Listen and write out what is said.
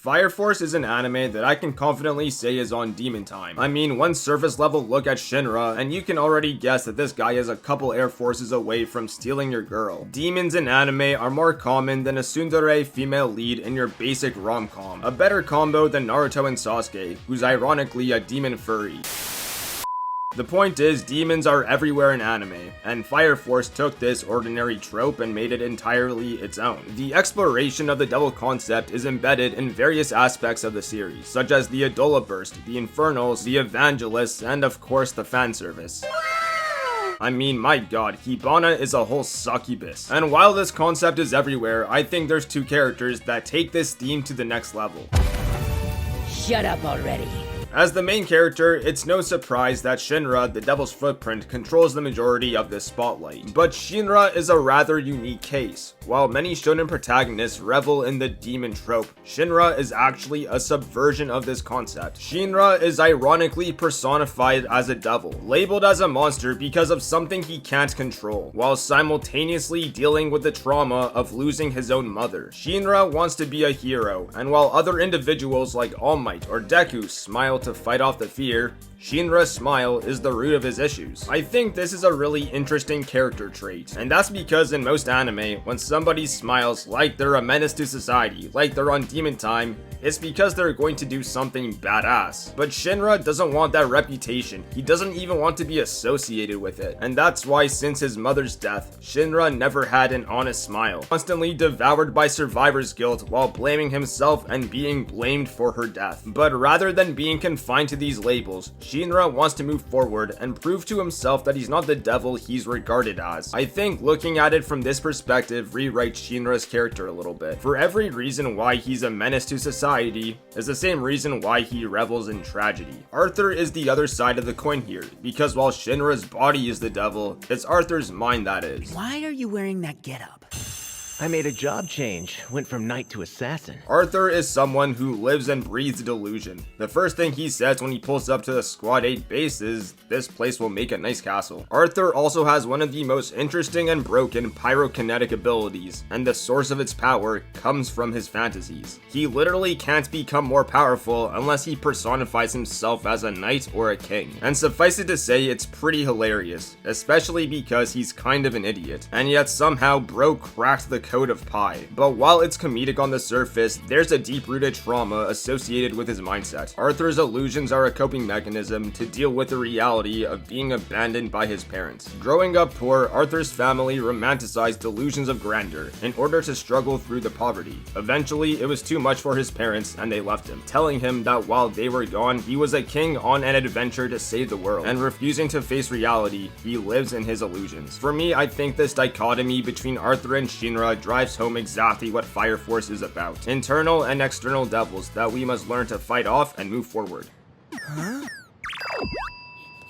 Fire Force is an anime that I can confidently say is on Demon Time. I mean, one surface level look at Shinra, and you can already guess that this guy is a couple air forces away from stealing your girl. Demons in anime are more common than a tsundere female lead in your basic rom-com. A better combo than Naruto and Sasuke, who's ironically a demon furry. The point is, demons are everywhere in anime, and Fire Force took this ordinary trope and made it entirely its own. The exploration of the devil concept is embedded in various aspects of the series, such as the Adola Burst, the Infernals, the Evangelists, and of course the fan service. I mean, my god, Hibana is a whole succubus. And while this concept is everywhere, I think there's two characters that take this theme to the next level. Shut up already. As the main character, it's no surprise that Shinra, the Devil's Footprint, controls the majority of this spotlight. But Shinra is a rather unique case. While many shonen protagonists revel in the demon trope, Shinra is actually a subversion of this concept. Shinra is ironically personified as a devil, labeled as a monster because of something he can't control, while simultaneously dealing with the trauma of losing his own mother. Shinra wants to be a hero, and while other individuals like All Might or Deku smile to fight off the fear, Shinra's smile is the root of his issues. I think this is a really interesting character trait, and that's because in most anime, when somebody smiles like they're a menace to society, like they're on Demon Time, it's because they're going to do something badass. But Shinra doesn't want that reputation. He doesn't even want to be associated with it. And that's why since his mother's death, Shinra never had an honest smile, constantly devoured by survivor's guilt while blaming himself and being blamed for her death. But rather than being confined to these labels, Shinra wants to move forward and prove to himself that he's not the devil he's regarded as. I think looking at it from this perspective rewrites Shinra's character a little bit. For every reason why he's a menace to society is the same reason why he revels in tragedy. Arthur is the other side of the coin here, because while Shinra's body is the devil, it's Arthur's mind that is. Why are you wearing that getup? I made a job change, went from knight to assassin. Arthur is someone who lives and breathes delusion. The first thing he says when he pulls up to the Squad 8 base is, "This place will make a nice castle." Arthur also has one of the most interesting and broken pyrokinetic abilities, and the source of its power comes from his fantasies. He literally can't become more powerful unless he personifies himself as a knight or a king. And suffice it to say, it's pretty hilarious, especially because he's kind of an idiot. And yet somehow bro cracked the code of pi. But while it's comedic on the surface, there's a deep-rooted trauma associated with his mindset. Arthur's illusions are a coping mechanism to deal with the reality of being abandoned by his parents. Growing up poor, Arthur's family romanticized delusions of grandeur in order to struggle through the poverty. Eventually, it was too much for his parents and they left him, telling him that while they were gone, he was a king on an adventure to save the world. And refusing to face reality, he lives in his illusions. For me, I think this dichotomy between Arthur and Shinra drives home exactly what Fire Force is about. Internal and external devils that we must learn to fight off and move forward. Huh?